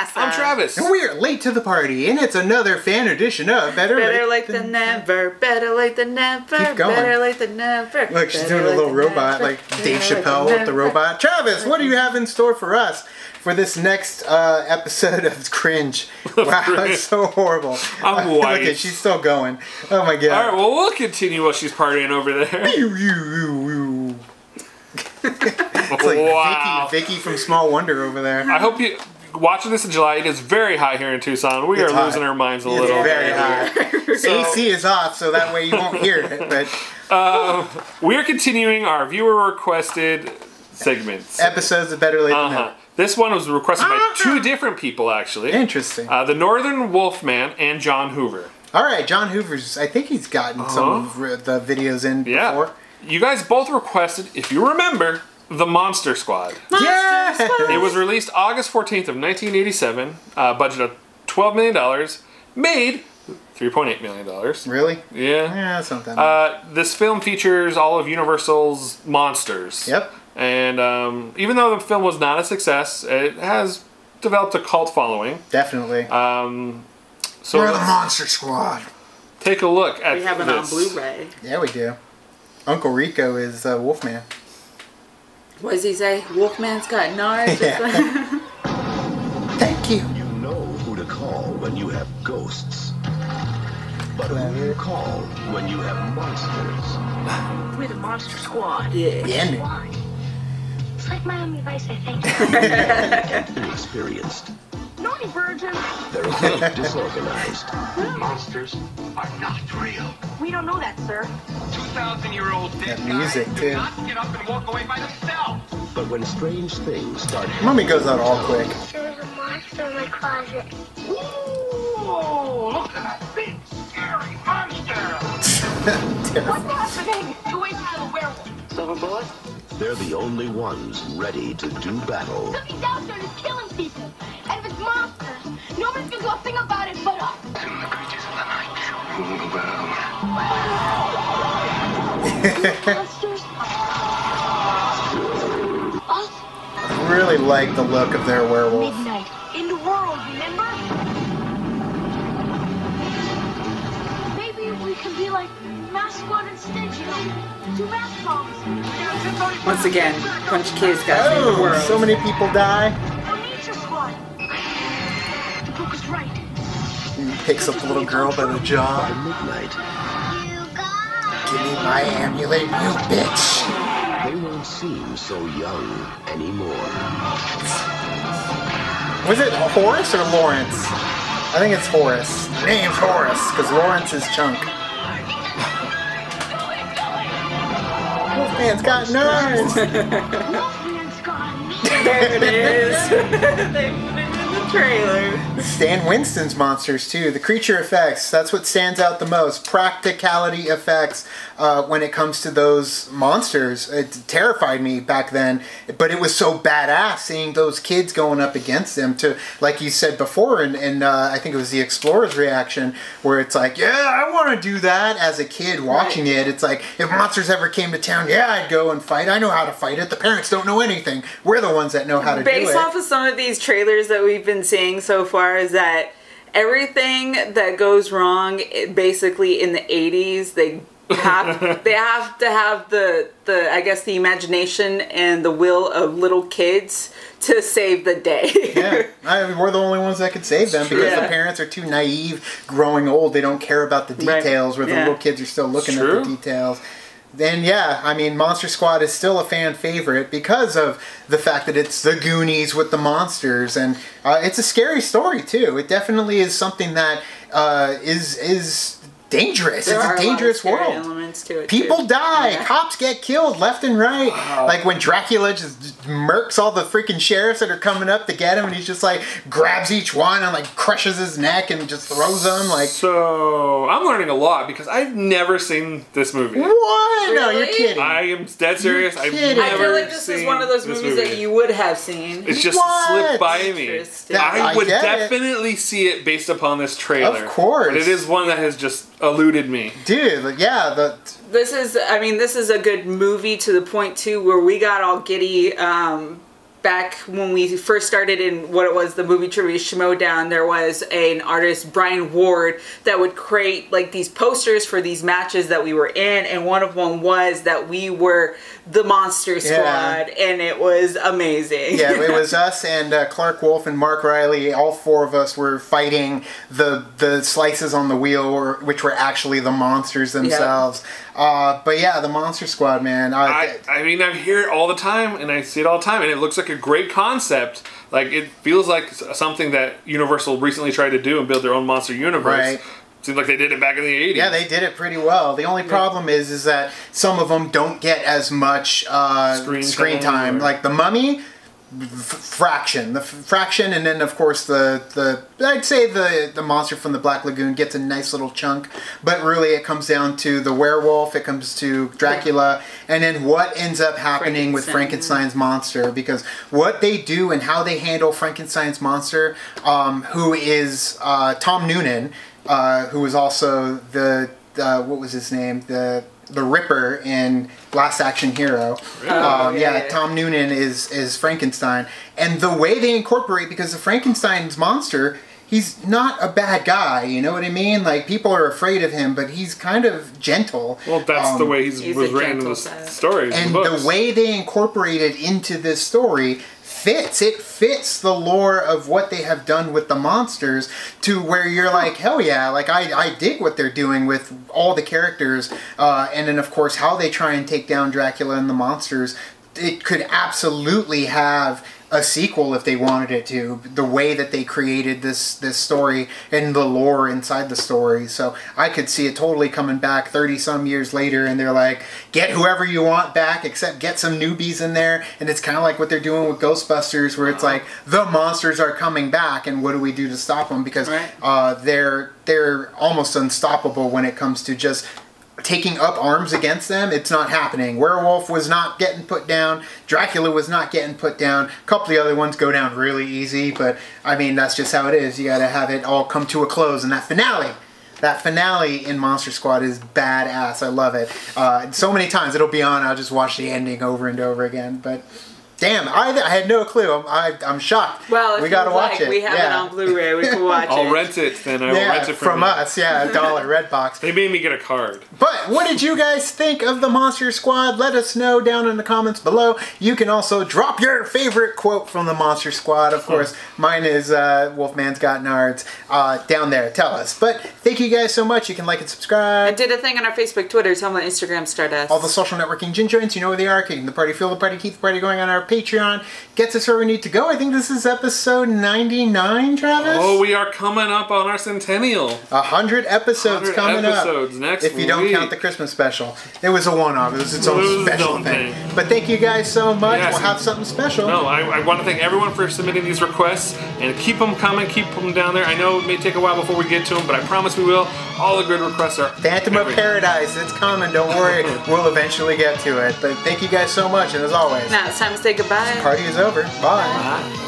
Vanessa. I'm Travis. And we're late to the party, and it's another fan edition of Better Late Than Never. Better late than never. Keep going. Better late than never. Look, she's doing a little robot, like Dave Chappelle with the robot. Travis, what do you have in store for us for this next episode of Cringe? Wow, it's so horrible. I'm white. Okay, she's still going. Oh my god. Alright, well, we'll continue while she's partying over there. It's like Wow. Vicky from Small Wonder over there. I hope you... Watching this in July, it is very hot here in Tucson. We It's are hot. losing our minds a It's little very bit. hot. So- AC is off, so that way you won't hear it. But We are continuing our viewer-requested segments. episodes of Better Late Than Never. This one was requested by two different people, actually. Interesting. The Northern Wolfman and John Hoover. All right, John Hoover's. I think he's gotten some of the videos in Yeah. before. You guys both requested, if you remember, The Monster Squad. Yeah. It was released August 14th of 1987. Budget of $12 million. Made $3.8 million. Really? Yeah. Yeah, that's not that much. This film features all of Universal's monsters. Yep. And even though the film was not a success, it has developed a cult following. Definitely. So We're the let's Monster Squad. take a look at We have it on this. Blu-ray. Yeah, we do. Uncle Rico is Wolfman. What does he say? Wolfman's got nards? Yeah. Thank you. You know who to call when you have ghosts. But who you call when you have monsters? We're the Monster Squad. Yeah. The ending. Why? It's like Miami Vice, I think. Inexperienced. Naughty virgin. They're a bit disorganized. Monsters are not real. We don't know that, sir. 2,000-year-old dead That music, guys too. do not get up and walk away by themselves. But when strange things start Mummy goes out all quick. There's a monster in my closet. Ooh, look at that big, scary monster. Terrible. What's happening? You ain't had a werewolf. Silver bullet? they're the only ones ready to do battle. Look, he's out there and he's killing people. And if it's monsters, nobody's gonna do a thing about it but us. And the creatures of the night will bow. Monsters? Us? Really like the look of their werewolf. Midnight. In the world, remember? Maybe we can be like Mascot and Stitch, you know? Two mask moms. Once again, bunch of kids got to save the Oh, world. so many people die. Or Nature Squad. The book is right. He picks up the little girl by the jaw. By midnight, Give me my amulet, you bitch. they won't seem so young anymore. Was it Horace or Lawrence? I think it's Horace. The name's Horace, because Lawrence is Chunk. Wolfman's got nerds. Wolfman's gone. There it is. They put it in the trailer. Stan Winston's monsters too. The creature effects, that's what stands out the most. Practicality effects when it comes to those monsters. It terrified me back then, but it was so badass seeing those kids going up against them to, like you said before, and I think it was the Explorer's reaction, where it's like, yeah, I want to do that as a kid watching it. It's like, if monsters ever came to town, yeah, I'd go and fight. I know how to fight it. The parents don't know anything. We're the ones that know how to do it. Based off of some of these trailers that we've been seeing so far, is that everything that goes wrong, basically in the 80s, they have to have the I guess the imagination and the will of little kids to save the day. Yeah, we're the only ones that could save them because Yeah. the parents are too naive, growing old. They don't care about the details, where the Yeah. little kids are still looking at True. the details. Then yeah, I mean, Monster Squad is still a fan favorite because of the fact that it's the Goonies with the monsters, and it's a scary story too. It definitely is something that is dangerous. There It's are a dangerous lot of scary world. elements to it. People too. die. Yeah. Cops get killed left and right. Like when Dracula just murks all the freaking sheriffs that are coming up to get him, and he's just like grabs each one and like crushes his neck and just throws them. Like, So, I'm learning a lot because I've never seen this movie. what? No, you're Really? kidding. I am dead serious. I've kidding. never I feel like this seen is one of those this movies movie. that you would have seen. It's just What? slipped by me. Interesting. I I would get it. definitely see it based upon this trailer. Of course. But it is one that has just eluded me. Dude, like, yeah, This is a good movie to the point too where we got all giddy back when we first started in what it was, the movie trivia Schmodown, there was an artist, Brian Ward, that would create like these posters for these matches that we were in, and one of them was that we were the Monster Squad, and it was amazing. Yeah, it was us and Clark Wolf and Mark Riley. All four of us were fighting the slices on the wheel, which were actually the monsters themselves. But yeah, the Monster Squad, man. I mean, I hear it all the time, and I see it all the time, and it looks like a great concept. Like, it feels like something that Universal recently tried to do and build their own monster universe. Right. Seems like they did it back in the 80s. Yeah, they did it pretty well. The only problem is that some of them don't get as much screen time. Like the Mummy, fraction, and then of course I'd say the monster from the Black Lagoon gets a nice little chunk, but really it comes down to the werewolf, it comes to Dracula, and then what ends up happening with Frankenstein's monster, because what they do and how they handle Frankenstein's monster, who is Tom Noonan, who was also the what was his name, the Ripper in Last Action Hero. Tom Noonan is Frankenstein, and the way they incorporate, because the Frankenstein's monster, he's not a bad guy, you know what I mean? Like, people are afraid of him, but he's kind of gentle. Well, that's the way he was written in the stories. And the way they incorporate it into this story fits. It fits the lore of what they have done with the monsters, to where you're like, hell yeah, like I dig what they're doing with all the characters, and then of course how they try and take down Dracula and the monsters. It could absolutely have a sequel if they wanted it to, the way that they created this story and the lore inside the story. So I could see it totally coming back 30 some years later, and they're like, get whoever you want back, except get some newbies in there. And it's kind of like what they're doing with Ghostbusters, where it's like, the monsters are coming back, and what do we do to stop them? Because they're almost unstoppable when it comes to just taking up arms against them. It's not happening. Werewolf was not getting put down. Dracula was not getting put down. A couple of the other ones go down really easy, but I mean, that's just how it is. You gotta have it all come to a close, and that finale in Monster Squad is badass. I love it. So many times it'll be on, I'll just watch the ending over and over again, but damn, I had no clue. I'm shocked. Well, we gotta watch it. We have it on Blu-ray. We can watch it. I'll rent it, then I will rent it from us. Yeah, $1 Redbox. They made me get a card. But what did you guys think of the Monster Squad? Let us know down in the comments below. You can also drop your favorite quote from the Monster Squad. Of course, mine is Wolfman's Got Nards. Down there, tell us. But thank you guys so much. You can like and subscribe. I did a thing on our Facebook, Twitter, some on Instagram, Stardust. All the social networking gin joints, you know where they are. Kicking the party, feel the party, keep the party going on our Patreon. Gets us where we need to go. I think this is episode 99, Travis? Oh, we are coming up on our centennial. 100 episodes coming up. Next if you don't count the Christmas special. It was a one-off. It was its own special thing. But thank you guys so much. Yes. We'll have something special. No, I want to thank everyone for submitting these requests, and keep them coming, keep them down there. I know it may take a while before we get to them, but I promise we will. All the good requests are Phantom of Paradise. It's coming. Don't worry. We'll eventually get to it. But thank you guys so much, and as always, now it's time to say goodbye. Party is over. Bye. Bye.